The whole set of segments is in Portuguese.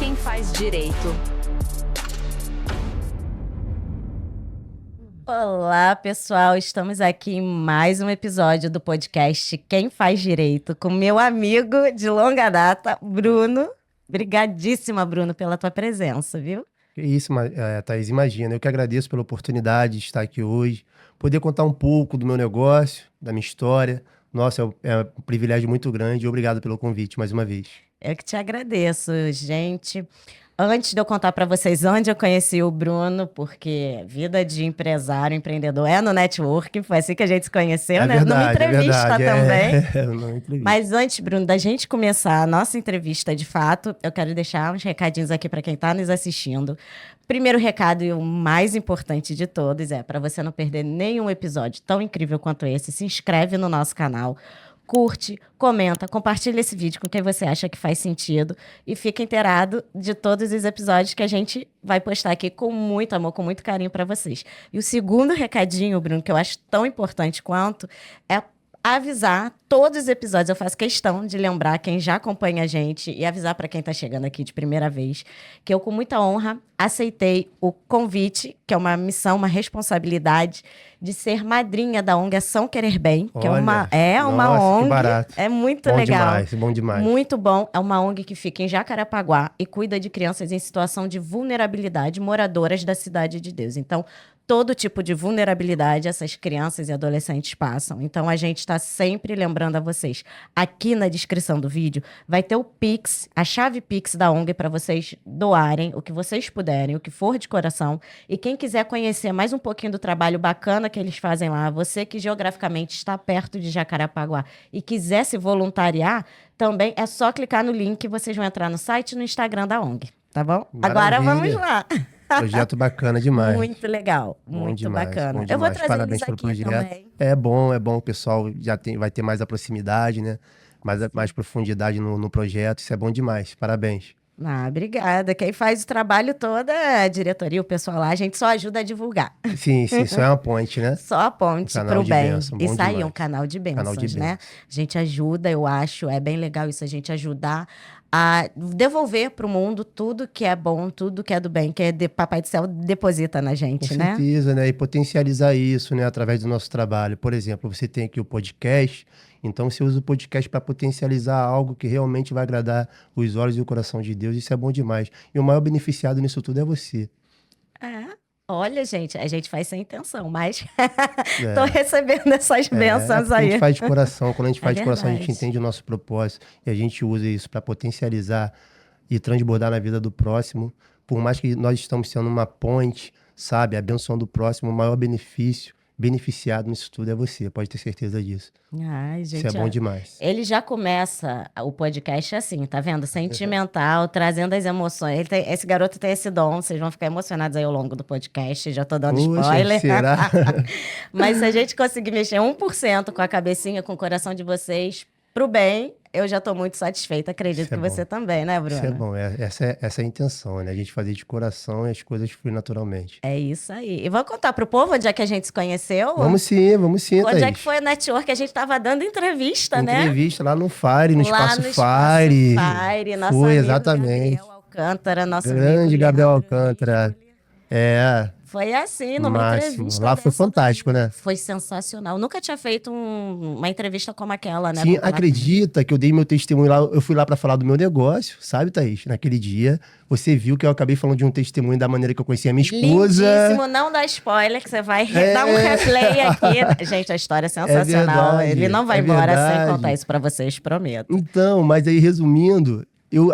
Quem faz direito. Olá, pessoal. Estamos aqui em mais um episódio do podcast Quem Faz Direito, com meu amigo de longa data, Bruno. Obrigadíssima, Bruno, pela tua presença, viu? Que isso, Thaís, imagina. Eu que agradeço pela oportunidade de estar aqui hoje, poder contar um pouco do meu negócio, da minha história. Nossa, é um privilégio muito grande. Obrigado pelo convite mais uma vez. Eu que te agradeço, gente. Antes de eu contar para vocês onde eu conheci o Bruno, porque vida de empresário, empreendedor é no networking, foi assim que a gente se conheceu, né? Verdade, Numa entrevista também. Numa entrevista. Mas antes, Bruno, da gente começar a nossa entrevista de fato, eu quero deixar uns recadinhos aqui para quem está nos assistindo. Primeiro recado e o mais importante de todos é, para você não perder nenhum episódio tão incrível quanto esse, se inscreve no nosso canal. Curte, comenta, compartilha esse vídeo com quem você acha que faz sentido e fica inteirado de todos os episódios que a gente vai postar aqui com muito amor, com muito carinho para vocês. E o segundo recadinho, Bruno, que eu acho tão importante quanto, é avisar todos os episódios. Eu faço questão de lembrar quem já acompanha a gente e avisar para quem está chegando aqui de primeira vez que eu, com muita honra, aceitei o convite, que é uma missão, uma responsabilidade de ser madrinha da ONG Ação Querer Bem, que Olha, uma nossa, ONG. que barato. É muito Bom legal. demais, bom demais. Muito bom. É uma ONG que fica em Jacarepaguá e cuida de crianças em situação de vulnerabilidade, moradoras da Cidade de Deus. Então, todo tipo de vulnerabilidade essas crianças e adolescentes passam. Então, a gente está sempre lembrando a vocês. Aqui na descrição do vídeo vai ter o Pix, a chave Pix da ONG para vocês doarem o que vocês puderem, o que for de coração. E quem quiser conhecer mais um pouquinho do trabalho bacana que eles fazem lá, você que geograficamente está perto de Jacarepaguá e quiser se voluntariar, também é só clicar no link e vocês vão entrar no site e no Instagram da ONG, tá bom? Maravilha. Agora vamos lá. Projeto bacana demais. Muito legal, Bom muito demais, bacana. bom Eu vou demais. trazer Parabéns eles pelo aqui projeto. também. É bom, o pessoal vai ter mais a proximidade, né? Mais profundidade no projeto, isso é bom demais. Parabéns. Ah, obrigada. Quem faz o trabalho todo é a diretoria, o pessoal lá. A gente só ajuda a divulgar. Sim, só é uma ponte, né? Só a ponte Canal para o de bem. bênção, bom Isso aí é demais. um canal de bênçãos, Canal de né? bênçãos. A gente ajuda, eu acho, é bem legal isso, a gente ajudar a devolver para o mundo tudo que é bom, tudo que é do bem, que Papai do Céu deposita na gente, Com né? certeza, né? E potencializar isso, né? Através do nosso trabalho. Por exemplo, você tem aqui o podcast, então você usa o podcast para potencializar algo que realmente vai agradar os olhos e o coração de Deus. Isso é bom demais. E o maior beneficiado nisso tudo é você. Olha, gente, a gente faz sem intenção, mas tô recebendo essas bênçãos porque a aí. gente faz de coração. Quando a gente faz de coração, a gente verdade. entende o nosso propósito e a gente usa isso para potencializar e transbordar na vida do próximo. Por mais que nós estamos sendo uma ponte, sabe? A benção do próximo, o maior beneficiado nisso tudo é você. Pode ter certeza disso. Ai, gente, Isso é bom demais. ele já começa o podcast assim, tá vendo? Sentimental, trazendo as emoções. Esse garoto tem esse dom, vocês vão ficar emocionados aí ao longo do podcast, já tô dando Poxa, spoiler. será? Mas se a gente conseguir mexer 1% com a cabecinha, com o coração de vocês, pro bem, eu já tô muito satisfeita. Acredito Isso é que bom. você também, né, Bruno? Isso é bom, essa é a intenção, né? A gente fazer de coração e as coisas fluírem naturalmente. É isso aí. E vamos contar pro povo onde é que a gente se conheceu? Vamos sim, Onde Thaís. é que foi o network que a gente tava dando entrevista, né? Entrevista lá no Fire, no Lá Espaço no Espaço Fire. Fire, nosso Foi, amigo exatamente. Gabriel Alcântara, nosso Grande amigo Gabriel Leandro Alcântara. Nicoli. É, Foi assim, numa máximo. entrevista. Lá foi dessa fantástico, daí. né? Foi sensacional. Nunca tinha feito uma entrevista como aquela, né? Sim, com o acredita que eu dei meu testemunho lá, eu fui lá pra falar do meu negócio, sabe, Thaís? Naquele dia, você viu que eu acabei falando de um testemunho da maneira que eu conheci a minha esposa. Lindíssimo, não dá spoiler, que você vai dar um replay aqui. Gente, a história é sensacional. verdade, Ele não vai é embora sem verdade. contar isso pra vocês, prometo. Então, mas aí resumindo,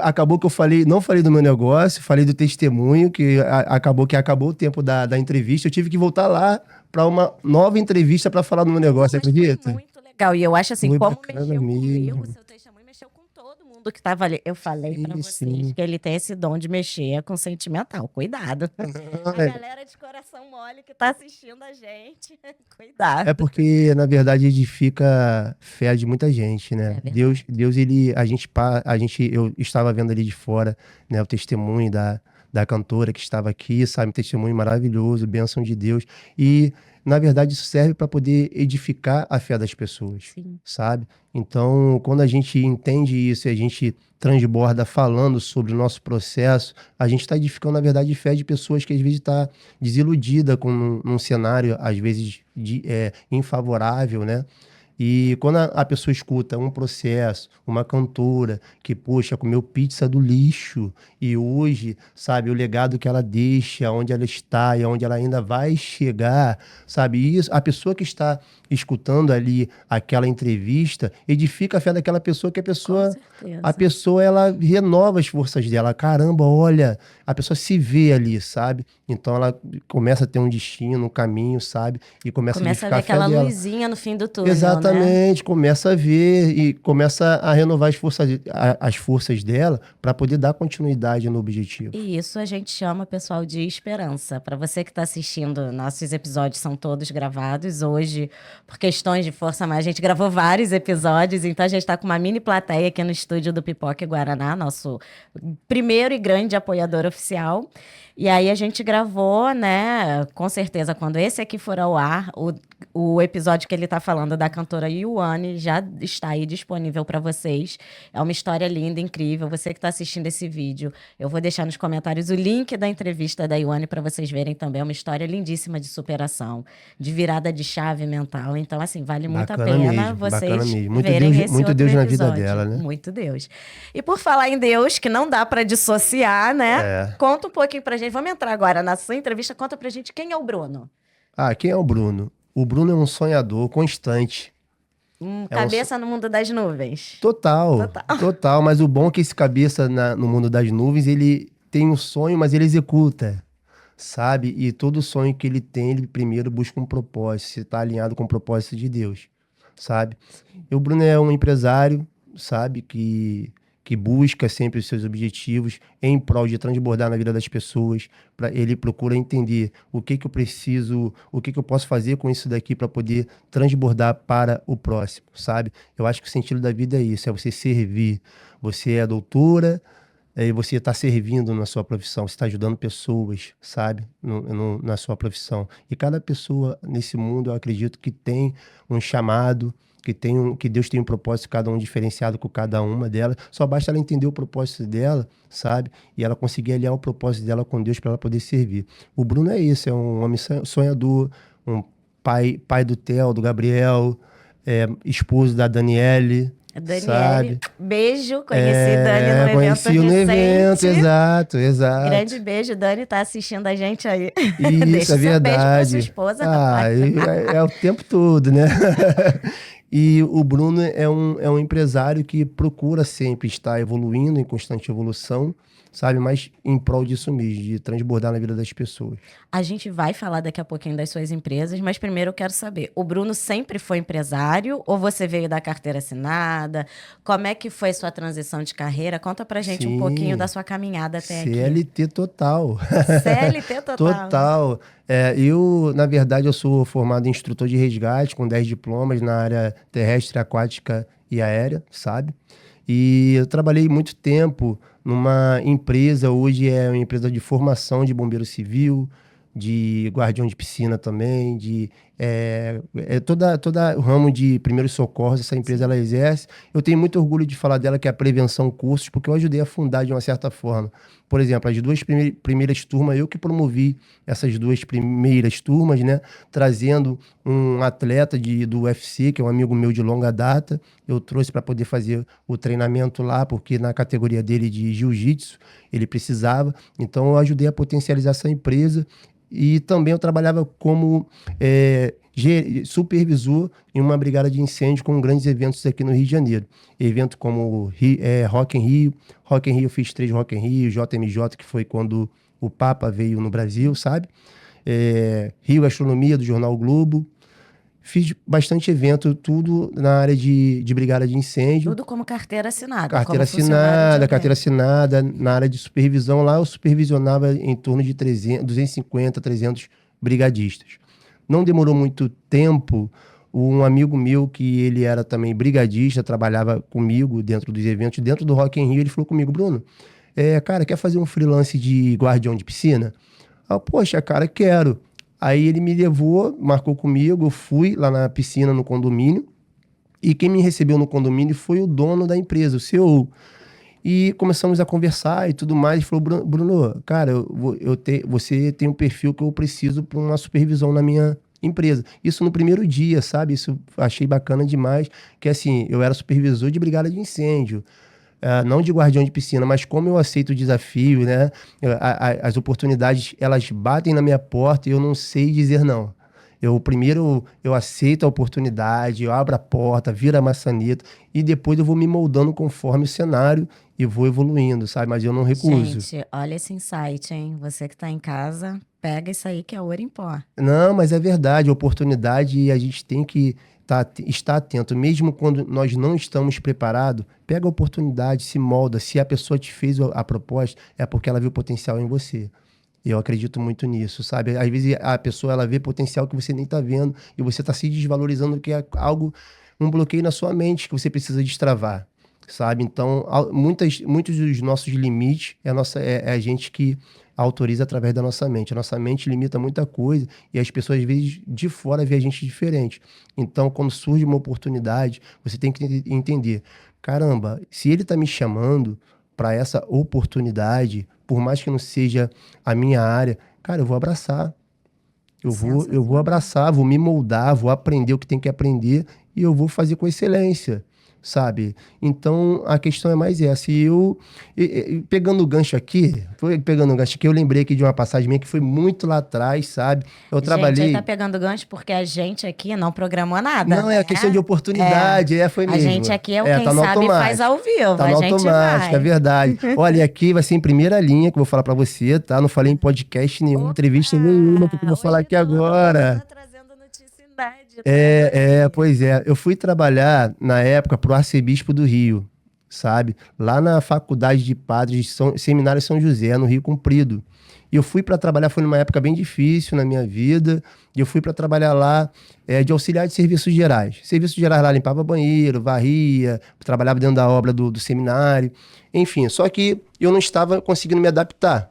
acabou que eu não falei do meu negócio, falei do testemunho, que acabou o tempo da entrevista, eu tive que voltar lá para uma nova entrevista para falar do meu negócio, Mas acredita? foi muito legal. E eu acho assim, Foi como bacana mexeu mesmo. comigo, o seu testemunho mexeu com todo mundo que tava ali. Eu falei pra vocês Sim. que ele tem esse dom de mexer com sentimental. Cuidado. A galera de coração mole que tá assistindo a gente. Cuidado. É porque, na verdade, edifica fé de muita gente, né? É Deus, eu estava vendo ali de fora, né, o testemunho da da cantora que estava aqui, sabe? Um testemunho maravilhoso, bênção de Deus. E, na verdade, isso serve para poder edificar a fé das pessoas, Sim. sabe? Então, quando a gente entende isso e a gente transborda falando sobre o nosso processo, a gente está edificando, na verdade, fé de pessoas que às vezes está desiludida com um cenário, às vezes, infavorável, né? E quando a pessoa escuta um processo, uma cantora que, poxa, comeu pizza do lixo e hoje, sabe, o legado que ela deixa, onde ela está e onde ela ainda vai chegar, sabe, isso, a pessoa que está escutando ali aquela entrevista edifica a fé daquela pessoa, que Com a certeza. pessoa, ela renova as forças dela. Caramba, olha, a pessoa se vê ali, sabe? Então ela começa a ter um destino, um caminho, sabe? E começa a Começa a ver edificar a fé aquela dela. luzinha no fim do túnel, né? Exatamente, começa a ver e começa a renovar as forças dela para poder dar continuidade no objetivo. E isso a gente chama, pessoal, de esperança. Para você que está assistindo, nossos episódios são todos gravados. Hoje, por questões de força mais, a gente gravou vários episódios, então a gente está com uma mini plateia aqui no estúdio do Pipoca e Guaraná, nosso primeiro e grande apoiador oficial. E aí a gente gravou, né? Com certeza, quando esse aqui for ao ar, o episódio que ele tá falando da cantora Ioane já está aí disponível para vocês. É uma história linda, incrível. Você que está assistindo esse vídeo, eu vou deixar nos comentários o link da entrevista da Ioane para vocês verem também. É uma história lindíssima de superação, de virada de chave mental. Então, assim, vale muito a Bacana pena mesmo, bacana vocês mesmo. Muito verem Deus, esse muito outro Deus na vida episódio. dela, né? Muito Deus. E por falar em Deus, que não dá para dissociar, né? É. Conta um pouquinho pra gente. Vamos entrar agora na sua entrevista. Conta pra gente quem é o Bruno. Ah, quem é o Bruno? O Bruno é um sonhador constante. É um Cabeça no mundo das nuvens. Total. Mas o bom é que esse cabeça no mundo das nuvens, ele tem um sonho, mas ele executa, sabe? E todo sonho que ele tem, ele primeiro busca um propósito, se está alinhado com o propósito de Deus, sabe? E o Bruno é um empresário, sabe? Que busca sempre os seus objetivos em prol de transbordar na vida das pessoas. Ele procura entender o que eu preciso, o que eu posso fazer com isso daqui para poder transbordar para o próximo, sabe? Eu acho que o sentido da vida é isso, é você servir. Você é doutora, e você está servindo na sua profissão, você está ajudando pessoas, sabe? Na sua profissão. E cada pessoa nesse mundo, eu acredito que tem um chamado, que Deus tem um propósito, cada um diferenciado com cada uma delas. Só basta ela entender o propósito dela, sabe? E ela conseguir alinhar o propósito dela com Deus para ela poder servir. O Bruno é isso, é um homem sonhador, um pai do Theo, do Gabriel, esposo da Daniele. Daniele, sabe? Beijo, conheci Dani no evento Conheci no recente. evento, exato. Grande beijo, Dani tá assistindo a gente aí. Isso, Deixa é seu beijo pra verdade. sua esposa, rapaz. É o tempo todo, né? E o Bruno é um empresário que procura sempre estar evoluindo, em constante evolução, sabe? Mas em prol disso mesmo, de transbordar na vida das pessoas. A gente vai falar daqui a pouquinho das suas empresas, mas primeiro eu quero saber, o Bruno sempre foi empresário ou você veio da carteira assinada? Como é que foi sua transição de carreira? Conta pra gente um pouquinho da sua caminhada até aqui. CLT total. CLT total. Total. Eu, na verdade, eu sou formado em instrutor de resgate, com 10 diplomas na área terrestre, aquática e aérea, sabe? E eu trabalhei muito tempo numa empresa, hoje é uma empresa de formação de bombeiro civil, de guardião de piscina também, toda o ramo de primeiros socorros, essa empresa ela exerce. Eu tenho muito orgulho de falar dela, que é a Prevenção Cursos, porque eu ajudei a fundar de uma certa forma. Por exemplo, as duas primeiras turmas, eu que promovi essas duas primeiras turmas, né? Trazendo um atleta do UFC, que é um amigo meu de longa data. Eu trouxe para poder fazer o treinamento lá, porque na categoria dele de jiu-jitsu, ele precisava. Então, eu ajudei a potencializar essa empresa. E também eu trabalhava como supervisor em uma brigada de incêndio com grandes eventos aqui no Rio de Janeiro. Evento como Rock in Rio. Rock in Rio, eu fiz 3 Rock in Rio, JMJ, que foi quando o Papa veio no Brasil, sabe? Rio Gastronomia, do Jornal o Globo. Fiz bastante evento, tudo na área de brigada de incêndio. Tudo como carteira assinada. Carteira assinada, na área de supervisão. Lá eu supervisionava em torno de 250, 300 brigadistas. Não demorou muito tempo, um amigo meu, que ele era também brigadista, trabalhava comigo dentro dos eventos, dentro do Rock in Rio, ele falou comigo: Bruno, Cara, quer fazer um freelance de guardião de piscina? Poxa, cara, quero. Aí ele me levou, marcou comigo, eu fui lá na piscina, no condomínio, e quem me recebeu no condomínio foi o dono da empresa, o CEO. E começamos a conversar e tudo mais. Ele falou, Bruno, cara, você tem um perfil que eu preciso para uma supervisão na minha empresa. Isso no primeiro dia, sabe? Isso eu achei bacana demais, que assim, eu era supervisor de brigada de incêndio. Não de guardião de piscina, mas como eu aceito o desafio, né? As oportunidades, elas batem na minha porta e eu não sei dizer não. Primeiro eu aceito a oportunidade, eu abro a porta, viro a maçaneta e depois eu vou me moldando conforme o cenário e vou evoluindo, sabe? Mas eu não recuso. Gente, olha esse insight, hein? Você que tá em casa, pega isso aí que é ouro em pó. Não, mas é verdade, oportunidade e a gente tem que estar atento, mesmo quando nós não estamos preparados, pega a oportunidade, se molda. Se a pessoa te fez a proposta, é porque ela viu potencial em você. Eu acredito muito nisso, sabe? Às vezes a pessoa ela vê potencial que você nem está vendo e você está se desvalorizando, que é algo, um bloqueio na sua mente que você precisa destravar, sabe? Então, muitos dos nossos limites é a gente que autoriza através da nossa mente. A nossa mente limita muita coisa e as pessoas, às vezes, de fora vê a gente diferente. Então, quando surge uma oportunidade, você tem que entender, caramba, se ele está me chamando para essa oportunidade, por mais que não seja a minha área, cara, eu vou abraçar. Eu vou abraçar, vou me moldar, vou aprender o que tem que aprender e eu vou fazer com excelência, sabe? Então, a questão é mais essa. Pegando o gancho aqui, eu lembrei aqui de uma passagem minha que foi muito lá atrás, sabe? Eu Gente, aí trabalhei... tá pegando gancho porque a gente aqui não programou nada, Não, é né? a questão de oportunidade, foi mesmo. A gente aqui é o quem tá no sabe faz ao vivo, Tá a no gente automático, é vai. verdade. Olha, aqui vai ser em primeira linha que eu vou falar pra você, tá? Não falei em podcast nenhum, entrevista nenhuma, porque eu vou falar aqui agora. Tá trazendo notícia inédita. Pois é. Eu fui trabalhar, na época, pro Arcebispo do Rio, sabe? Lá na Faculdade de Padres de Seminário São José, no Rio Comprido. E eu fui para trabalhar, foi numa época bem difícil na minha vida, e eu fui para trabalhar lá de auxiliar de serviços gerais. Serviços gerais lá, limpava banheiro, varria, trabalhava dentro da obra do seminário, enfim. Só que eu não estava conseguindo me adaptar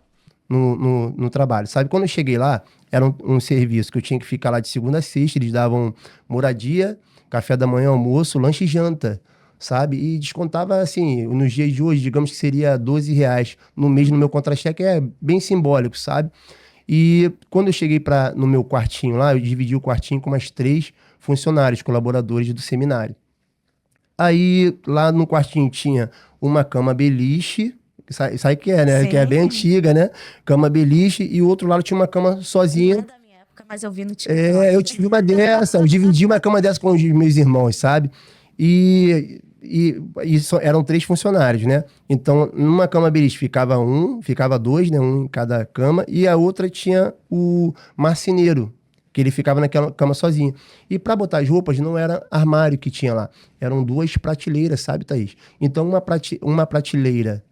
no trabalho, sabe? Quando eu cheguei lá, era um serviço que eu tinha que ficar lá de segunda a sexta, eles davam moradia, café da manhã, almoço, lanche e janta, sabe? E descontava, assim, nos dias de hoje, digamos que seria R$ 12 no mês no meu contra-cheque, é bem simbólico, sabe? E quando eu cheguei no meu quartinho lá, eu dividi o quartinho com mais 3 funcionários, colaboradores do seminário. Aí, lá no quartinho tinha uma cama beliche, sabe que é, né? Sim. Que é bem antiga, né? Cama beliche, e o outro lado tinha uma cama sozinha. Não é da minha época, mas eu vi no TikTok. Eu tive uma dessa, eu dividi uma cama dessa com os meus irmãos, sabe? E eram 3 funcionários, né? Então, numa cama beliche ficava 2, né? Um em cada cama, e a outra tinha o marceneiro, que ele ficava naquela cama sozinho. E para botar as roupas não era armário que tinha lá, eram 2 prateleiras, sabe, Thaís? Então, uma prateleira,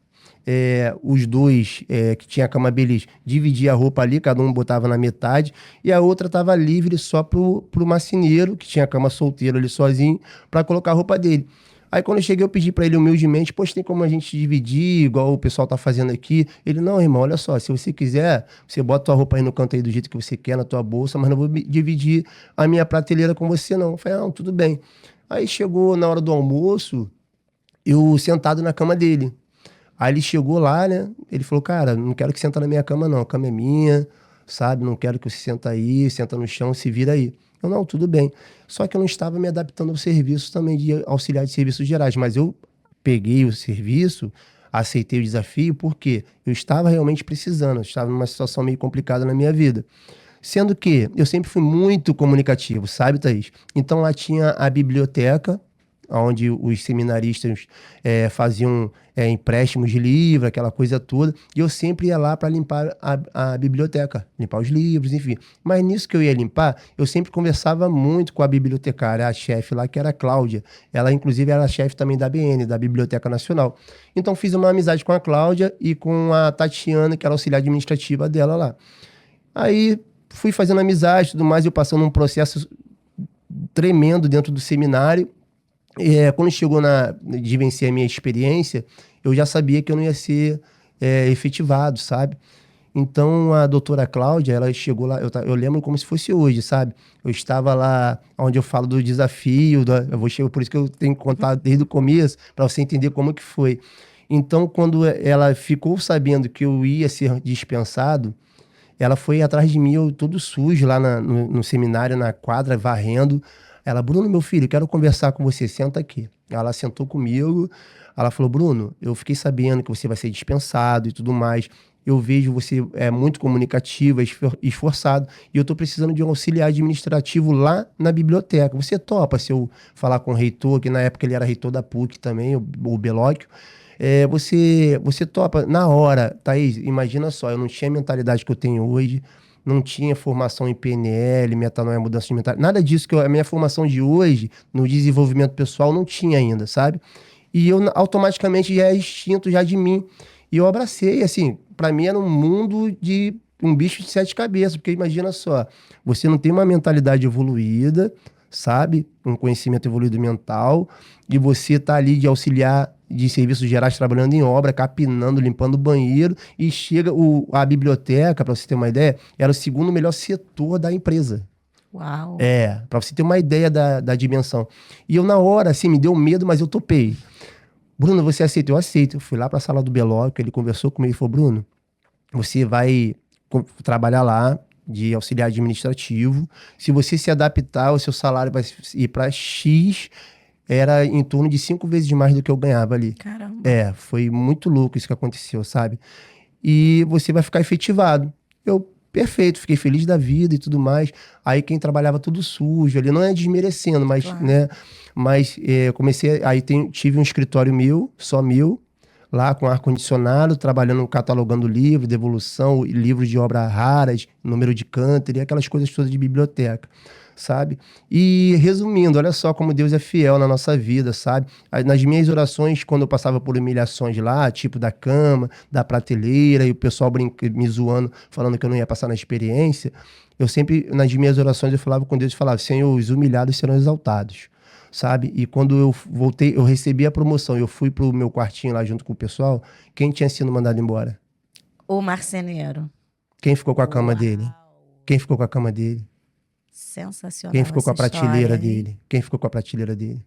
os 2 que tinha a cama beliche, dividia a roupa ali, cada um botava na metade, e a outra estava livre só pro marceneiro, que tinha a cama solteira ali sozinho, para colocar a roupa dele. Aí quando eu cheguei, eu pedi para ele humildemente, poxa, tem como a gente dividir, igual o pessoal tá fazendo aqui? Ele, não, irmão, olha só, se você quiser, você bota tua roupa aí no canto aí do jeito que você quer, na tua bolsa, mas não vou dividir a minha prateleira com você, não. Eu falei, não, tudo bem. Aí chegou na hora do almoço, eu sentado na cama dele. Aí ele chegou lá, né? Ele falou, cara, não quero que senta na minha cama, não. A cama é minha, sabe? Não quero que você senta aí, senta no chão, se vira aí. Eu, não, tudo bem. Só que eu não estava me adaptando ao serviço também de auxiliar de serviços gerais, mas eu peguei o serviço, aceitei o desafio, porque eu estava realmente precisando, eu estava numa situação meio complicada na minha vida. Sendo que eu sempre fui muito comunicativo, sabe, Thaís? Então lá tinha a biblioteca, onde os seminaristas faziam empréstimos de livro, aquela coisa toda, e eu sempre ia lá para limpar a biblioteca, limpar os livros, enfim. Mas nisso que eu ia limpar, eu sempre conversava muito com a bibliotecária, a chefe lá, que era a Cláudia. Ela, inclusive, era chefe também da BN, da Biblioteca Nacional. Então, fiz uma amizade com a Cláudia e com a Tatiana, que era auxiliar administrativa dela lá. Aí, fui fazendo amizade e tudo mais, eu passando um processo tremendo dentro do seminário. Quando chegou de vencer a minha experiência, eu já sabia que eu não ia ser efetivado, sabe? Então, a doutora Cláudia, ela chegou lá, eu lembro como se fosse hoje, sabe? Eu estava lá onde eu falo do desafio, por isso que eu tenho que contar desde o começo, para você entender como que foi. Então, quando ela ficou sabendo que eu ia ser dispensado, ela foi atrás de mim, eu todo sujo lá no seminário, na quadra, varrendo. Ela, Bruno, meu filho, quero conversar com você, senta aqui. Ela sentou comigo, ela falou, Bruno, eu fiquei sabendo que você vai ser dispensado e tudo mais. Eu vejo você muito comunicativo, esforçado, e eu estou precisando de um auxiliar administrativo lá na biblioteca. Você topa se eu falar com o reitor, que na época ele era reitor da PUC também, o Belóquio. Você topa na hora, Thaís, imagina só, eu não tinha a mentalidade que eu tenho hoje, não tinha formação em PNL, metanoia, mudança de mentalidade, nada disso a minha formação de hoje, no desenvolvimento pessoal, não tinha ainda, sabe? E eu automaticamente já é instinto já de mim. E eu abracei, assim, para mim era um mundo de um bicho de 7 cabeças, porque imagina só, você não tem uma mentalidade evoluída, sabe? Um conhecimento evoluído mental, e você tá ali de auxiliar de serviços gerais trabalhando em obra, capinando, limpando o banheiro, e chega a biblioteca, para você ter uma ideia, era o segundo melhor setor da empresa. Uau! Para você ter uma ideia da dimensão. E eu na hora, assim, me deu medo, mas eu topei. Bruno, você aceita? Eu aceito. Eu fui lá para a sala do Belóquio, ele conversou comigo e falou, Bruno, você vai trabalhar lá de auxiliar administrativo. Se você se adaptar, o seu salário vai ir para X, era em torno de 5 vezes mais do que eu ganhava ali. Caramba! Foi muito louco isso que aconteceu, sabe? E você vai ficar efetivado. Eu, perfeito, fiquei feliz da vida e tudo mais. Aí quem trabalhava tudo sujo ali, não é desmerecendo, mas, Claro. né? Mas comecei, aí tive um escritório meu, só meu, lá com ar-condicionado, trabalhando, catalogando livro, devolução, livros de obras raras, número de Canter, e aquelas coisas todas de biblioteca, sabe? E resumindo, olha só como Deus é fiel na nossa vida, sabe? Nas minhas orações, quando eu passava por humilhações lá, tipo da cama, da prateleira, e o pessoal me zoando, falando que eu não ia passar na experiência, eu sempre, nas minhas orações, eu falava com Deus e falava, Senhor, os humilhados serão exaltados, sabe? E quando eu voltei, eu recebi a promoção, eu fui pro meu quartinho lá junto com o pessoal, quem tinha sido mandado embora? O marceneiro. Quem ficou com a cama Uau. dele? Quem ficou com a cama dele? Sensacional. Quem ficou com a essa prateleira história, hein? dele? Quem ficou com a prateleira dele?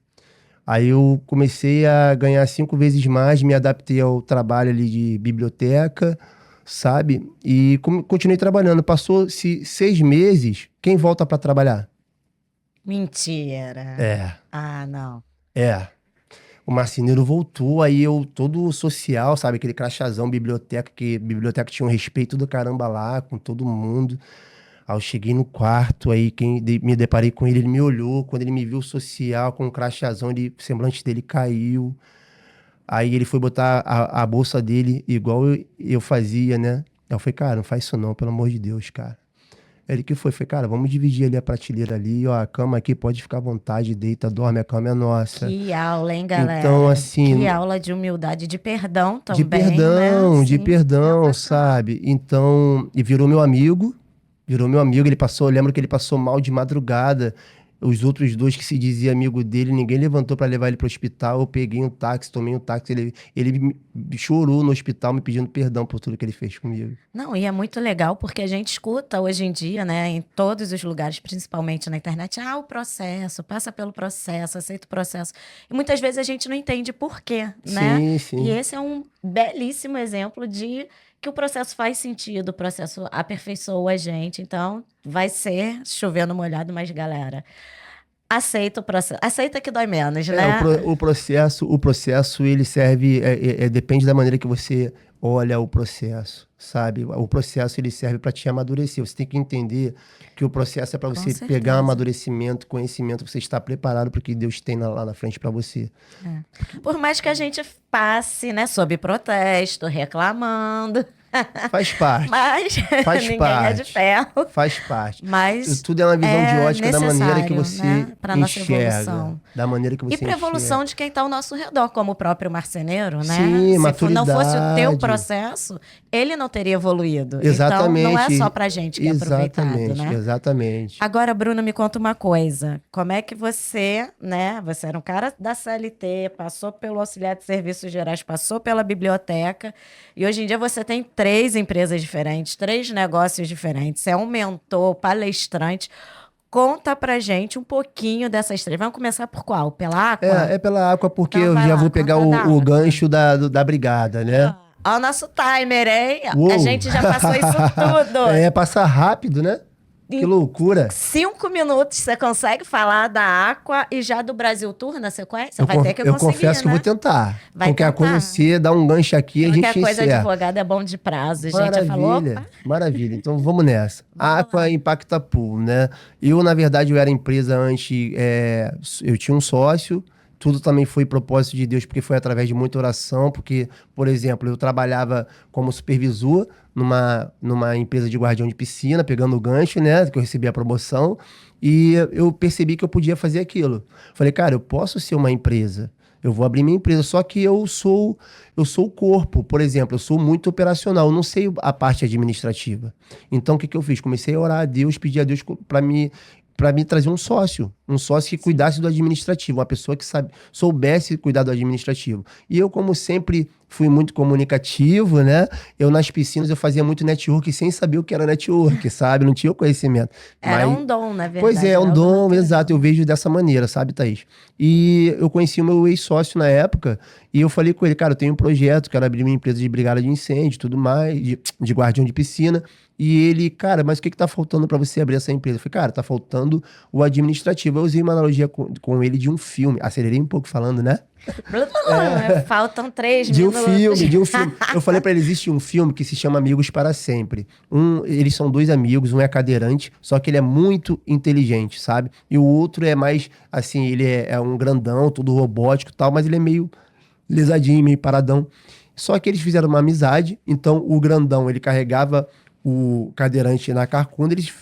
Aí eu comecei a ganhar 5 vezes mais, me adaptei ao trabalho ali de biblioteca, sabe? E continuei trabalhando. Passou-se 6 meses, quem volta para trabalhar? Mentira. É, Ah, não. é. O marceneiro voltou, aí eu todo social, sabe? Aquele crachazão, biblioteca, que biblioteca tinha um respeito do caramba lá, com todo mundo. Aí eu cheguei no quarto, aí me deparei com ele, ele me olhou, quando ele me viu social, com um crachazão, o semblante dele caiu. Aí ele foi botar a bolsa dele, igual eu fazia, né? Aí eu falei, cara, não faz isso não, pelo amor de Deus, cara. Ele que foi, cara, vamos dividir ali a prateleira ali, ó, a cama aqui pode ficar à vontade, deita, dorme, a cama é nossa. Que aula, hein, galera? Então, assim, Que aula de humildade, de perdão de também, né? de Sim, perdão, sensacional. sabe? Então, e virou meu amigo, eu lembro que ele passou mal de madrugada. Os outros dois que se dizia amigo dele, ninguém levantou para levar ele para o hospital. Eu peguei um táxi, tomei um táxi, ele chorou no hospital me pedindo perdão por tudo que ele fez comigo. Não, e é muito legal porque a gente escuta hoje em dia, né, em todos os lugares, principalmente na internet, o processo, passa pelo processo, aceita o processo. E muitas vezes a gente não entende por quê, né? Sim, E sim. esse é um belíssimo exemplo de que o processo faz sentido, o processo aperfeiçoa a gente. Então, vai ser chovendo molhado, mas galera, aceita o processo. Aceita que dói menos, né? O processo ele serve, depende da maneira que você olha o processo, sabe? O processo ele serve para te amadurecer. Você tem que entender que o processo é para Com você certeza. pegar amadurecimento, conhecimento, você está preparado para o que Deus tem lá na frente para você. Por mais que a gente passe, né, sob protesto, reclamando, Faz parte. Mas Faz ninguém parte. é de ferro. Faz parte. Mas Tudo é uma visão de ótica da maneira que necessário, você né, para nossa enxerga. evolução. Da maneira que E você para evolução de quem está ao nosso redor, como o próprio marceneiro, né? Sim, Se não fosse o teu maturidade. processo, ele não teria evoluído. Exatamente. Então, não é só pra gente que é aproveitado, Exatamente, né? exatamente. Agora, Bruno, me conta uma coisa. Como é que você, né? Você era um cara da CLT, passou pelo auxiliar de serviços gerais, passou pela biblioteca, e hoje em dia você tem 3 empresas diferentes, 3 negócios diferentes. Você é um mentor, palestrante. Conta pra gente um pouquinho dessas 3. Vamos começar por qual? Pela Aqua? É pela Aqua, porque Então eu vai já lá, vou pegar conta da o Aqua. gancho da brigada, né? Ó, o nosso timer, hein? A Uou. gente já passou isso tudo. É, passa rápido, né? Que loucura. 5 minutos você consegue falar da Aqua e já do Brasil Tour na sequência? Vai ter que Eu conseguir, confesso que eu né? vou tentar. Vai Qualquer tentar. coisa, você dá um gancho aqui, a Qualquer gente coisa, encerra. advogado é bom de prazo, gente. Já falou? Maravilha, Opa. maravilha. Então vamos nessa. A Vamos Aqua lá. Impacta Pool, né? Eu, na verdade, eu era empresa antes, eu tinha um sócio, tudo também foi propósito de Deus, porque foi através de muita oração, porque, por exemplo, eu trabalhava como supervisor numa empresa de guardião de piscina, pegando o gancho, né? Que eu recebi a promoção, e eu percebi que eu podia fazer aquilo. Falei, cara, eu posso ser uma empresa. Eu vou abrir minha empresa, só que eu sou o corpo, por exemplo, eu sou muito operacional, eu não sei a parte administrativa. Então, o que eu fiz? Comecei a orar a Deus, pedir a Deus para me trazer um sócio que cuidasse do administrativo, uma pessoa que soubesse cuidar do administrativo. E eu, como sempre fui muito comunicativo, né? Eu nas piscinas eu fazia muito network sem saber o que era network, sabe? Não tinha o conhecimento. Era Mas- um dom, na verdade. Pois é, era um algo dom, natural. exato. Eu vejo dessa maneira, sabe, Thaís? E eu conheci o meu ex-sócio na época e eu falei com ele, cara, eu tenho um projeto, quero abrir minha empresa de brigada de incêndio, tudo mais, de guardião de piscina. E ele, cara, mas o que tá faltando para você abrir essa empresa? Eu falei, cara, tá faltando o administrativo. Eu usei uma analogia com ele de um filme. Acelerei um pouco falando, né? Faltam 3 De um minutos. filme, de um filme. Eu falei pra ele, existe um filme que se chama Amigos para Sempre. Eles são 2 amigos, um é cadeirante, só que ele é muito inteligente, sabe? E o outro é mais, assim, ele é um grandão, todo robótico e tal, mas ele é meio lesadinho, meio paradão. Só que eles fizeram uma amizade, então o grandão, ele carregava o cadeirante na carcunda, eles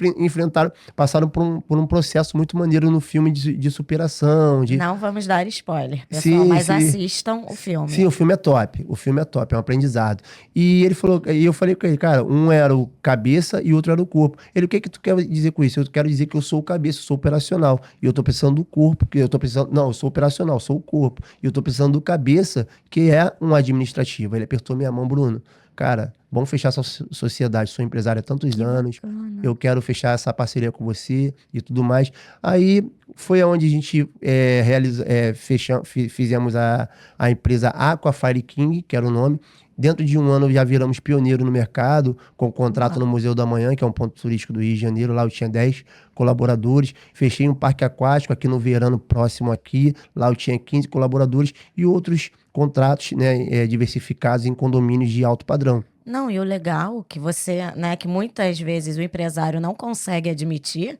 passaram por um processo muito maneiro no filme de superação, de... Não vamos dar spoiler, pessoal, Sim, mas sim. assistam o filme. Sim, o filme é top. O filme é top, é um aprendizado. E ele falou, e eu falei com ele, cara, um era o cabeça e o outro era o corpo. Ele, o que tu quer dizer com isso? Eu quero dizer que eu sou o cabeça, eu sou operacional. E eu tô precisando do corpo, que eu tô precisando. Não, eu sou operacional, sou o corpo. E eu tô precisando do cabeça, que é um administrativo. Ele apertou minha mão, Bruno. Cara, vamos fechar essa sociedade. Sou empresário há tantos anos. Eu quero fechar essa parceria com você e tudo mais. Aí foi onde a gente fizemos a empresa Aqua Fire King, que era o nome. Dentro de um ano já viramos pioneiro no mercado, com contrato no Museu da Manhã, que é um ponto turístico do Rio de Janeiro. Lá eu tinha 10 colaboradores. Fechei um parque aquático aqui no Verano, próximo aqui. Lá eu tinha 15 colaboradores e outros contratos, né, diversificados em condomínios de alto padrão. Não, e o legal que você, né, que muitas vezes o empresário não consegue admitir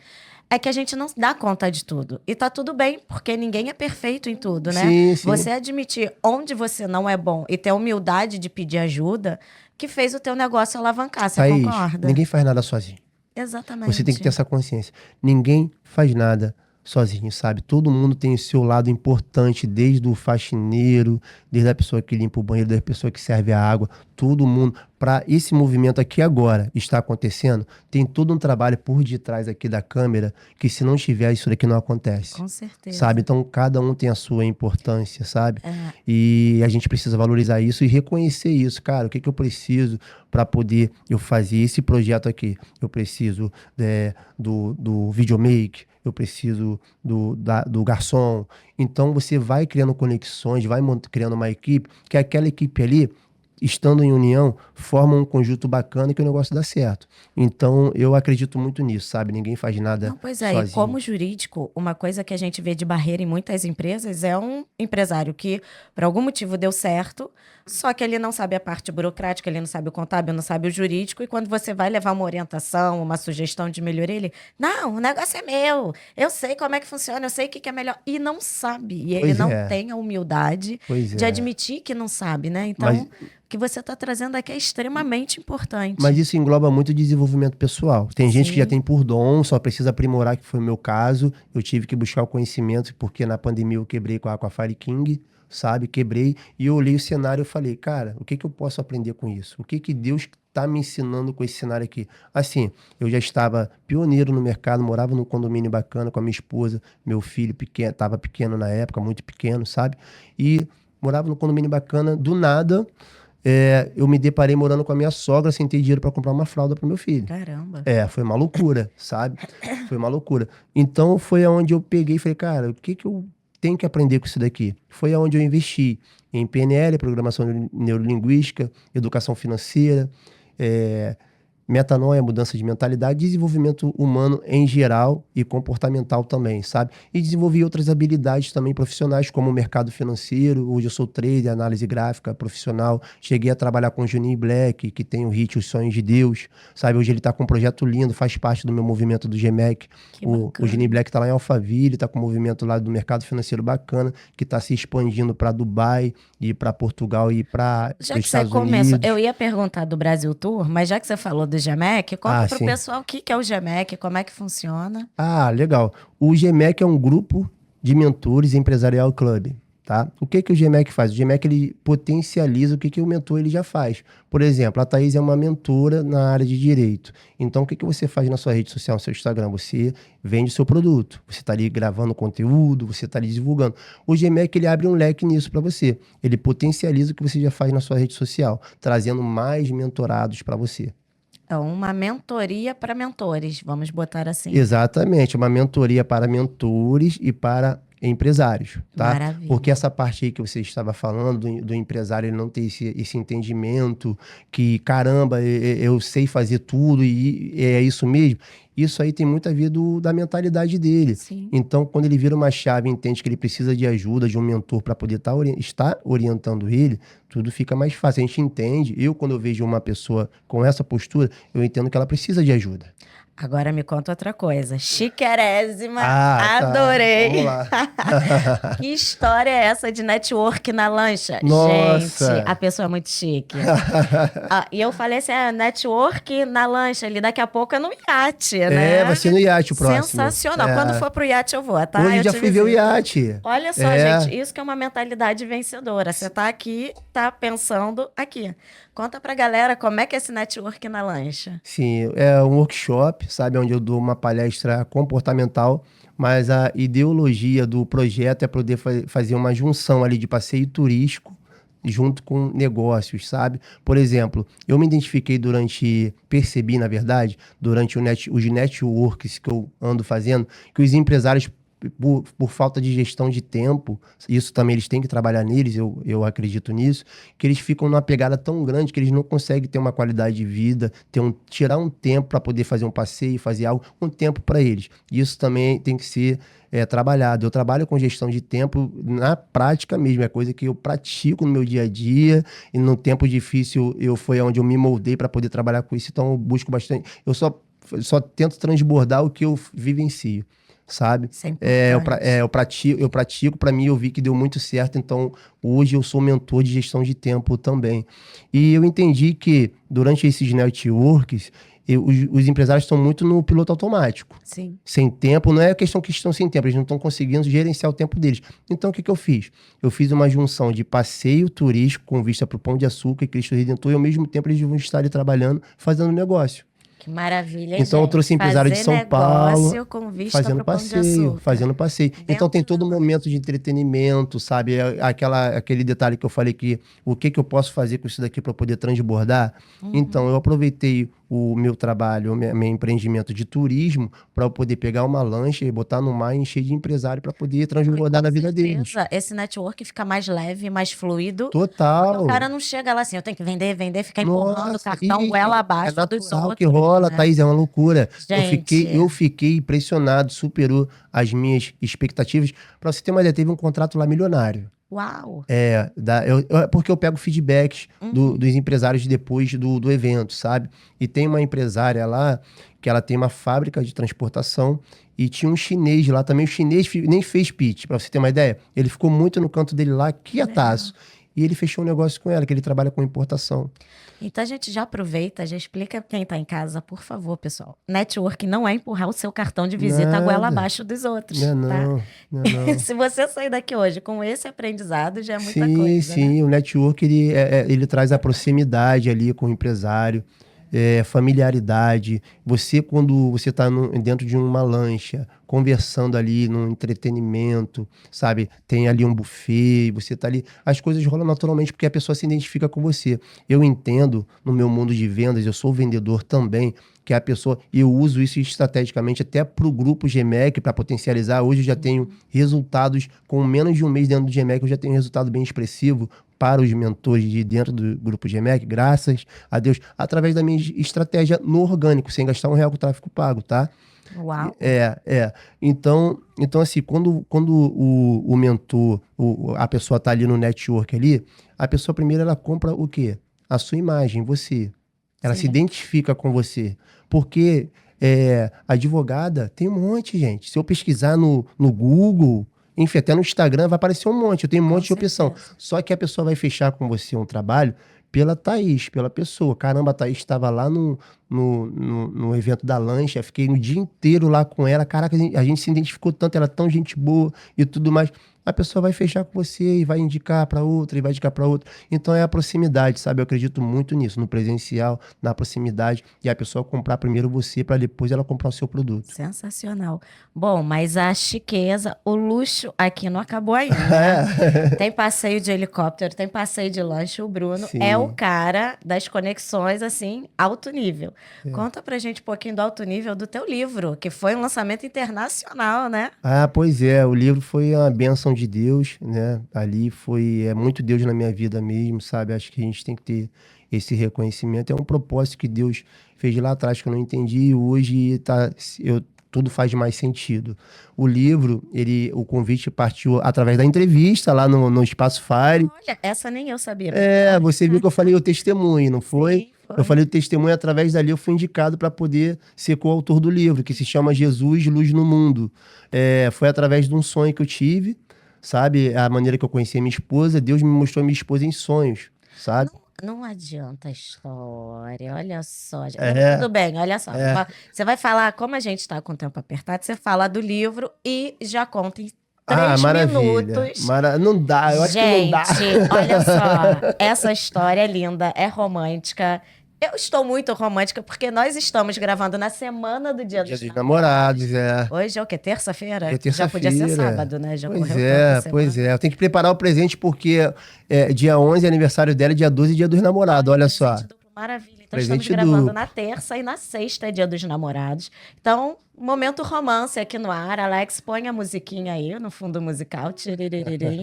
é que a gente não dá conta de tudo. E tá tudo bem, porque ninguém é perfeito em tudo, né? Sim, sim. Você admitir onde você não é bom e ter a humildade de pedir ajuda, que fez o teu negócio alavancar, você Thaís, concorda? ninguém faz nada sozinho. Exatamente. Você tem que ter essa consciência. Ninguém faz nada sozinho, sabe? Todo mundo tem o seu lado importante, desde o faxineiro, desde a pessoa que limpa o banheiro, desde a pessoa que serve a água, todo mundo. Para esse movimento aqui agora estar acontecendo, tem todo um trabalho por detrás aqui da câmera, que se não tiver, isso daqui não acontece. Com certeza. Sabe? Então, cada um tem a sua importância, sabe? E a gente precisa valorizar isso e reconhecer isso. Cara, o que eu preciso para poder eu fazer esse projeto aqui? Eu preciso do videomake, eu preciso do garçom. Então, você vai criando conexões, vai criando uma equipe, que aquela equipe ali, estando em união, forma um conjunto bacana que o negócio dá certo. Então, eu acredito muito nisso, sabe? Ninguém faz nada Não, pois é, sozinho. e como jurídico, uma coisa que a gente vê de barreira em muitas empresas é um empresário que, por algum motivo, deu certo, Só que ele não sabe a parte burocrática, ele não sabe o contábil, não sabe o jurídico, e quando você vai levar uma orientação, uma sugestão de melhoria, ele, não, o negócio é meu, eu sei como é que funciona, eu sei o que que é melhor, e não sabe, e ele Pois não é, tem a humildade pois de é. admitir que não sabe, né? Mas, Então, o que você está trazendo aqui é extremamente mas importante. isso engloba muito desenvolvimento pessoal. Tem gente que já Sim, tem por dom, só precisa aprimorar, que foi o meu caso. Eu tive que buscar o conhecimento, porque na pandemia eu quebrei com a Fire King, sabe? Quebrei. E eu olhei o cenário e falei, cara, o que que eu posso aprender com isso? O que que Deus está me ensinando com esse cenário aqui? Assim, eu já estava pioneiro no mercado, morava num condomínio bacana com a minha esposa, meu filho pequeno, estava pequeno na época, muito pequeno, sabe? E morava num condomínio bacana, do nada. Eu me deparei morando com a minha sogra sem ter dinheiro para comprar uma fralda para meu filho. caramba. Foi uma loucura, sabe? Foi uma loucura. Então foi aonde eu peguei e falei, cara, o que que eu tenho que aprender com isso daqui? Foi aonde eu investi em PNL, programação neurolinguística, educação financeira, é, metanoia, mudança de mentalidade, desenvolvimento humano em geral e comportamental também, sabe? E desenvolvi outras habilidades também profissionais, como o mercado financeiro. Hoje eu sou trader, análise gráfica profissional. Cheguei a trabalhar com o Juninho Black, que tem o hit Os Sonhos de Deus, sabe? Hoje ele tá com um projeto lindo, faz parte do meu movimento do GMEC. Que O Juninho bacana. Black tá lá em Alphaville, tá com um movimento lá do mercado financeiro bacana, que tá se expandindo para Dubai e para Portugal e para os Já que você Estados começou, eu Unidos. ia perguntar do Brasil Tour, mas já que você falou do GMEC, conta Ah, para o sim. pessoal o que que é o GMEC, como é que funciona. Ah, legal. O GMEC é um grupo de mentores empresarial club, tá? O que que o GMEC faz? O GMEC ele potencializa o que que o mentor ele já faz. Por exemplo, a Thaís é uma mentora na área de direito. Então, o que que você faz na sua rede social, no seu Instagram? Você vende o seu produto. Você está ali gravando conteúdo, você está ali divulgando. O GMEC ele abre um leque nisso para você. Ele potencializa o que você já faz na sua rede social, trazendo mais mentorados para você. É uma mentoria para mentores, vamos botar assim. Exatamente, uma mentoria para mentores e para empresários, tá? Porque Maravilha. essa parte aí que você estava falando, do empresário ele não ter esse entendimento que, caramba, eu sei fazer tudo e é isso mesmo. Isso aí tem muito a ver da mentalidade dele. Sim. Então, quando ele vira uma chave e entende que ele precisa de ajuda, de um mentor para poder estar orientando ele, tudo fica mais fácil. A gente entende. Quando eu vejo uma pessoa com essa postura, eu entendo que ela precisa de ajuda. Agora me conta outra coisa. Chiquerésima, Ah, tá. Vamos adorei. lá. Que história é essa de network na lancha? Gente, a Nossa. pessoa é muito chique. E eu falei assim, network na lancha ali, daqui a pouco é no iate, Vai né? ser no iate o próximo. Sensacional. Quando for pro iate eu vou, tá? Hoje Eu já te fui ver o visito. iate. Olha só, gente, isso que é uma mentalidade vencedora. Você tá aqui, tá pensando aqui. Conta pra galera como é que é esse network na lancha. Sim, é um workshop, sabe, onde eu dou uma palestra comportamental, mas a ideologia do projeto é poder fazer uma junção ali de passeio turístico junto com negócios, sabe? Por exemplo, eu me identifiquei percebi, na verdade, durante os networks que eu ando fazendo, que os empresários, por falta de gestão de tempo, isso também eles têm que trabalhar neles, eu acredito nisso, que eles ficam numa pegada tão grande que eles não conseguem ter uma qualidade de vida, tirar um tempo para poder fazer um passeio, fazer algo, um tempo para eles. Isso também tem que ser trabalhado. Eu trabalho com gestão de tempo na prática mesmo, é coisa que eu pratico no meu dia a dia, e no tempo difícil foi onde eu me moldei para poder trabalhar com isso, então eu busco bastante, eu só tento transbordar o que eu vivencio, sabe? Isso é importante. Eu pratico, para mim eu vi que deu muito certo, então hoje eu sou mentor de gestão de tempo também. E eu entendi que durante esses networks, os empresários estão muito no piloto automático. Sim. Sem tempo, não é questão que estão sem tempo, eles não estão conseguindo gerenciar o tempo deles. Então o que eu fiz? Eu fiz uma junção de passeio turístico com vista para o Pão de Açúcar e Cristo Redentor, e ao mesmo tempo eles vão estar ali trabalhando, fazendo negócio. Que maravilha, hein, Então eu gente? trouxe empresário de Fazer São Paulo negócio com vista para o Pão de fazendo Açúcar. passeio. Então tem Dentro todo da um lancha. momento de entretenimento, sabe? Aquele detalhe que eu falei que o que eu posso fazer com isso daqui para poder transbordar. Então eu aproveitei o meu trabalho, o meu empreendimento de turismo para eu poder pegar uma lancha e botar no mar e encher de empresário para poder transbordar Com na vida deles. certeza, esse network fica mais leve, mais fluido. Porque o Total. cara não chega lá assim, eu tenho que vender, ficar empurrando o Nossa, cartão goela é abaixo dos natural que outros, rola, né? Thaís, é uma loucura. Gente, Eu fiquei impressionado, superou as minhas expectativas. Para você ter uma ideia, teve um contrato lá milionário. Uau! Porque eu pego feedbacks Uhum. dos empresários depois do evento, sabe? E tem uma empresária lá que ela tem uma fábrica de transportação e tinha um chinês lá também. O chinês nem fez pitch, pra você ter uma ideia. Ele ficou muito no canto dele lá, Que legal. quietaço. E ele fechou um negócio com ela, que ele trabalha com importação. Então a gente já aproveita, já explica quem está em casa, por favor, pessoal. Network não é empurrar o seu cartão de visita a goela Nada. abaixo dos Não, outros, é tá? não, não, é não. Se você sair daqui hoje com esse aprendizado, já é muita Sim, coisa, né? sim, o network ele traz a proximidade ali com o empresário, familiaridade. Você, quando você está dentro de uma lancha, conversando ali num entretenimento, sabe? Tem ali um buffet, você tá ali. As coisas rolam naturalmente porque a pessoa se identifica com você. Eu entendo, no meu mundo de vendas, eu sou vendedor também, que a pessoa, eu uso isso estrategicamente até para o grupo GMEC, para potencializar. Hoje eu já tenho resultados, com menos de um mês dentro do GMEC, eu já tenho um resultado bem expressivo para os mentores de dentro do grupo GMEC, graças a Deus, através da minha estratégia no orgânico, sem gastar um real com tráfego pago, tá? Uau! Então assim, quando o mentor, a pessoa tá ali no network ali, a pessoa primeiro ela compra o quê? A sua imagem, você. Ela se Sim. identifica com você. Porque advogada tem um monte, gente. Se eu pesquisar no Google, enfim, até no Instagram vai aparecer um monte. Eu tenho um Com monte de opção. certeza. Só que a pessoa vai fechar com você um trabalho pela Thaís, pela pessoa. Caramba, a Thaís estava lá no evento da lancha, fiquei o dia inteiro lá com ela. Caraca, a gente se identificou tanto, ela é tão gente boa e tudo mais. A pessoa vai fechar com você e vai indicar para outra e vai indicar para outra. Então é a proximidade, sabe? Eu acredito muito nisso, no presencial, na proximidade, e a pessoa comprar primeiro você para depois ela comprar o seu produto. Sensacional. Bom, mas a chiqueza, o luxo aqui não acabou ainda, né? É. Tem passeio de helicóptero, tem passeio de lanche. O Bruno é o Sim. cara das conexões, assim, alto nível. É. Conta pra gente um pouquinho do alto nível do teu livro, que foi um lançamento internacional, né? Ah, pois é, o livro foi uma bênção de Deus, né? Ali foi muito Deus na minha vida mesmo, sabe? Acho que a gente tem que ter esse reconhecimento. É um propósito que Deus fez lá atrás que eu não entendi e hoje tudo faz mais sentido. O livro, o convite partiu através da entrevista lá no Espaço Fire. Olha, essa nem eu sabia, Bruno. Olha. Você viu que eu falei o testemunho, não foi? Sim, Eu foi. falei o testemunho, através dali eu fui indicado para poder ser coautor do livro, que se chama Jesus, Luz no Mundo. Foi através de um sonho que eu tive, sabe? A maneira que eu conheci a minha esposa, Deus me mostrou a minha esposa em sonhos, sabe? Não adianta a história, olha só. É, Tudo bem, olha só. é. Você vai falar, como a gente está com o tempo apertado, você fala do livro e já conta em Ah, 3 minutos. maravilha. Não dá, eu acho que não dá. Gente, olha só, essa história é linda, é romântica. Eu estou muito romântica porque nós estamos gravando na semana do Dia Dia dos dos Namorados. Namorados, é. Hoje é o quê? É Terça-feira? Já podia ser terça-feira. sábado, né? Já Pois correu tanto a é, pois semana. é. Eu tenho que preparar o presente porque dia 11 é aniversário dela, dia 12 é dia dos namorados, olha só. Presente duplo, maravilha. Então estamos Presente gravando duplo. na terça e na sexta é Dia dos Namorados. Então, momento romance aqui no ar. Alex, põe a musiquinha aí no fundo musical. Tchiriririm.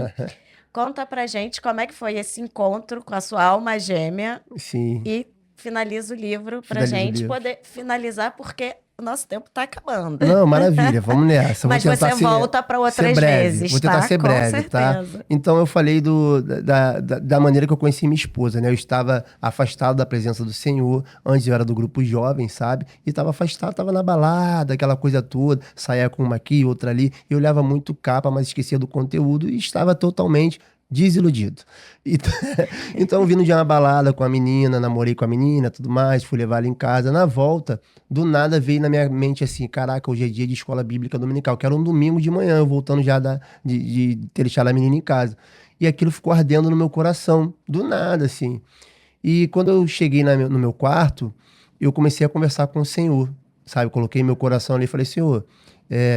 Conta pra gente como é que foi esse encontro com a sua alma gêmea Sim, e finaliza o livro pra finaliza o gente livro. poder finalizar, porque o nosso tempo tá acabando. Não, maravilha, vamos nessa. Mas Vou tentar você volta para outras breve. vezes, Vou tentar tá? ser Com breve, tá? certeza. Então eu falei da maneira que eu conheci minha esposa, né? Eu estava afastado da presença do Senhor. Antes eu era do grupo jovem, sabe? E estava afastado, estava na balada, aquela coisa toda. Saía com uma aqui, outra ali. Eu olhava muito capa, mas esquecia do conteúdo e estava totalmente desiludido. Então, então, vindo de uma balada com a menina, namorei com a menina, tudo mais, fui levar ela em casa. Na volta, do nada veio na minha mente assim: caraca, hoje é dia de escola bíblica dominical, que era um domingo de manhã, eu voltando já de ter deixado a menina em casa. E aquilo ficou ardendo no meu coração, do nada, assim. E quando eu cheguei no meu quarto, eu comecei a conversar com o Senhor, sabe? Coloquei meu coração ali e falei: Senhor,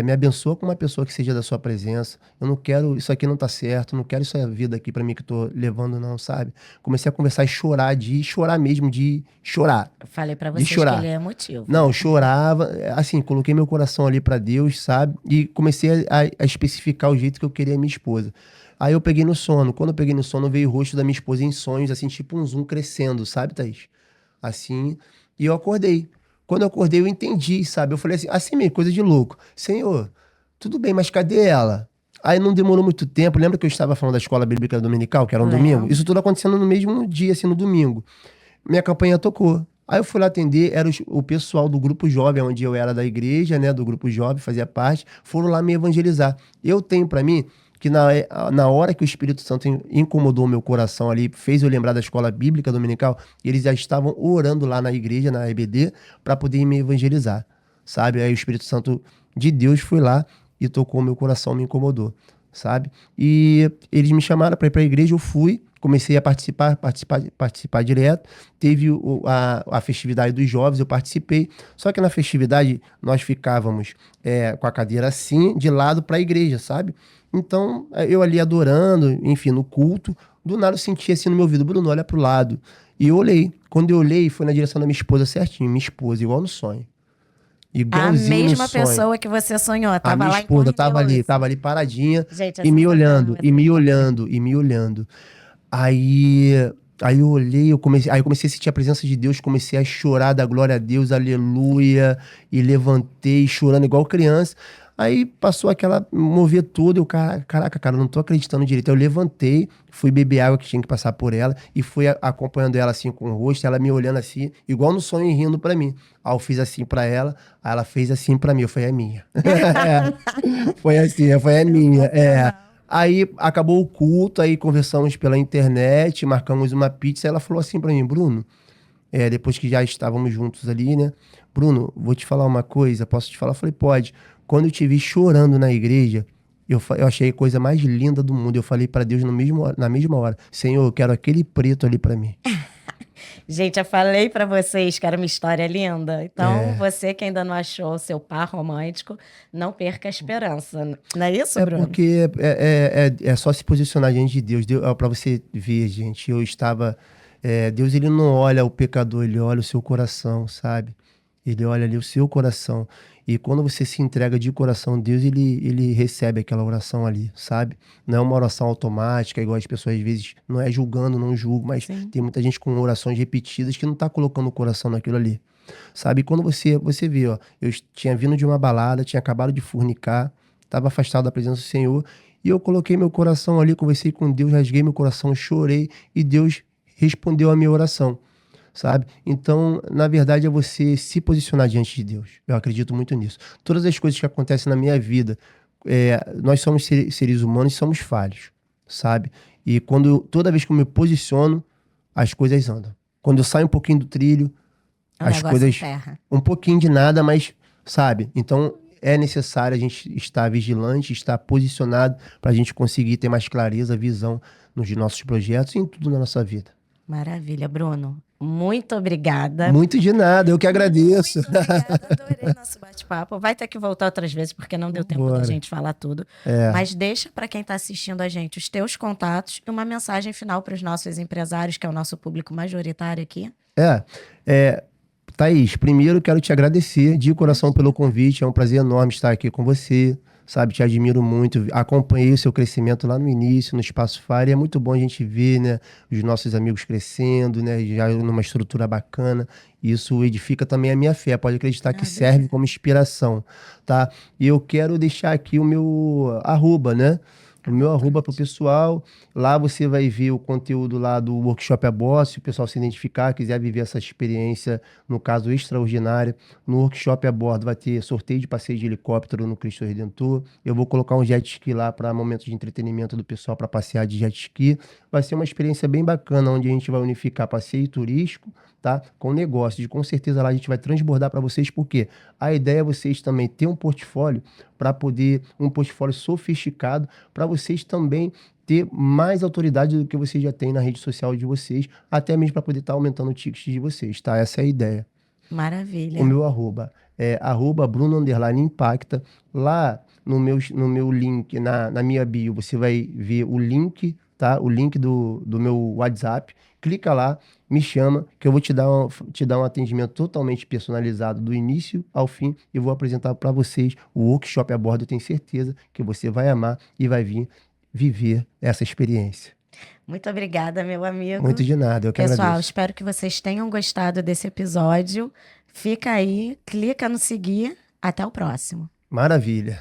me abençoa com uma pessoa que seja da sua presença. Eu não quero, isso aqui não tá certo, não quero essa vida aqui pra mim que eu tô levando, não, sabe? Comecei a conversar e chorar, de chorar mesmo, de chorar, Eu falei pra de vocês que ele chorar. é emotivo. Não, chorava, assim, coloquei meu coração ali pra Deus, sabe? E comecei a especificar o jeito que eu queria a minha esposa. Aí eu peguei no sono. Quando eu peguei no sono, veio o rosto da minha esposa em sonhos, assim, tipo um zoom crescendo, sabe, Thaís? Assim, e eu acordei. Quando eu acordei, eu entendi, sabe? Eu falei assim mesmo, coisa de louco. Senhor, tudo bem, mas cadê ela? Aí não demorou muito tempo. Lembra que eu estava falando da escola bíblica dominical, que era um domingo? Isso tudo acontecendo no mesmo dia, assim, no domingo. Minha campanha tocou. Aí eu fui lá atender, era o pessoal do grupo jovem, onde eu era da igreja, né, do grupo jovem, fazia parte, foram lá me evangelizar. Eu tenho pra mim que na hora que o Espírito Santo incomodou meu coração ali, fez eu lembrar da escola bíblica dominical, eles já estavam orando lá na igreja, na EBD, para poder me evangelizar, sabe? Aí o Espírito Santo de Deus foi lá e tocou meu coração, me incomodou, sabe? E eles me chamaram para ir para a igreja, eu fui, comecei a participar direto. Teve a festividade dos jovens, eu participei. Só que na festividade nós ficávamos com a cadeira assim, de lado para a igreja, sabe? Então, eu ali adorando, enfim, no culto, do nada eu senti assim no meu ouvido, Bruno, olha pro lado. E eu olhei. Quando eu olhei, foi na direção da minha esposa certinho, minha esposa, igual no sonho. A Igualzinho no mesma sonho. pessoa que você sonhou, A tava minha lá em esposa Corinthians. tava ali paradinha Gente, e me olhando, sensação e me é olhando, e me olhando. Aí, aí eu olhei, aí eu comecei a sentir a presença de Deus, comecei a chorar da glória a Deus, aleluia, e levantei chorando igual criança. Aí passou aquela mover tudo, eu, caraca, cara, não tô acreditando direito. Eu levantei, fui beber água que tinha que passar por ela e fui acompanhando ela assim com o rosto, ela me olhando assim, igual no sonho e rindo pra mim. Aí eu fiz assim pra ela, aí ela fez assim pra mim, eu falei, é minha. Foi assim, foi a minha, Aí acabou o culto, aí conversamos pela internet, marcamos uma pizza, aí ela falou assim pra mim, Bruno, depois que já estávamos juntos ali, né? Bruno, vou te falar uma coisa, posso te falar? Eu falei, pode. Quando eu te vi chorando na igreja, eu achei a coisa mais linda do mundo. Eu falei pra Deus na mesma hora, Senhor, eu quero aquele preto ali pra mim. Gente, eu falei pra vocês que era uma história linda. Então, você que ainda não achou o seu par romântico, não perca a esperança. Não é isso, Bruno? Porque é só se posicionar diante de Deus. Pra você ver, gente, eu estava... Deus, ele não olha o pecador, ele olha o seu coração, sabe? Ele olha ali o seu coração. E quando você se entrega de coração a Deus, ele recebe aquela oração ali, sabe? Não é uma oração automática, igual as pessoas às vezes, não é julgando, não julgo, mas Sim. tem muita gente com orações repetidas que não tá colocando o coração naquilo ali, sabe? E quando você vê, ó, eu tinha vindo de uma balada, tinha acabado de fornicar, estava afastado da presença do Senhor, e eu coloquei meu coração ali, conversei com Deus, rasguei meu coração, chorei, e Deus respondeu a minha oração, sabe? Então, na verdade, é você se posicionar diante de Deus. Eu acredito muito nisso. Todas as coisas que acontecem na minha vida, nós somos seres humanos e somos falhos, sabe? E toda vez que eu me posiciono, as coisas andam. Quando eu saio um pouquinho do trilho, O as negócio coisas... ferra. Um pouquinho de nada, mas, sabe? Então, é necessário a gente estar vigilante, estar posicionado para a gente conseguir ter mais clareza, visão nos nossos projetos e em tudo na nossa vida. Maravilha, Bruno. Muito obrigada. Muito de nada, eu que agradeço. Muito obrigada, adorei nosso bate-papo. Vai ter que voltar outras vezes, porque não deu tempo da Bora. gente falar tudo. Mas deixa para quem está assistindo a gente os teus contatos e uma mensagem final para os nossos empresários, que é o nosso público majoritário aqui. Thaís, primeiro quero te agradecer de coração pelo convite, é um prazer enorme estar aqui com você, sabe, te admiro muito, acompanhei o seu crescimento lá no início, no Espaço Fire, é muito bom a gente ver, né, os nossos amigos crescendo, né, já numa estrutura bacana, isso edifica também a minha fé, pode acreditar que serve como inspiração, tá? E eu quero deixar aqui o meu arroba, né, o meu arroba pro pessoal, lá você vai ver o conteúdo lá do Workshop a Boss, se o pessoal se identificar, quiser viver essa experiência, no caso extraordinária, no Workshop a Bordo vai ter sorteio de passeio de helicóptero no Cristo Redentor, eu vou colocar um jet ski lá para momentos de entretenimento do pessoal para passear de jet ski, vai ser uma experiência bem bacana, onde a gente vai unificar passeio turístico, tá? Com negócios, com certeza lá a gente vai transbordar para vocês, porque a ideia é vocês também ter um portfólio para poder, um portfólio sofisticado, para vocês também ter mais autoridade do que vocês já têm na rede social de vocês, até mesmo para poder estar aumentando o ticket de vocês, tá? Essa é a ideia. Maravilha. O meu arroba é @Bruno_Impacta. Lá no meu link, na minha bio, você vai ver o link, tá? O link do meu WhatsApp. Clica lá, me chama, que eu vou te dar um atendimento totalmente personalizado do início ao fim e vou apresentar para vocês o Workshop a Bordo. Eu tenho certeza que você vai amar e vai vir viver essa experiência. Muito obrigada, meu amigo. Muito de nada, eu que Pessoal, agradeço. espero que vocês tenham gostado desse episódio. Fica aí, clica no seguir. Até o próximo. Maravilha.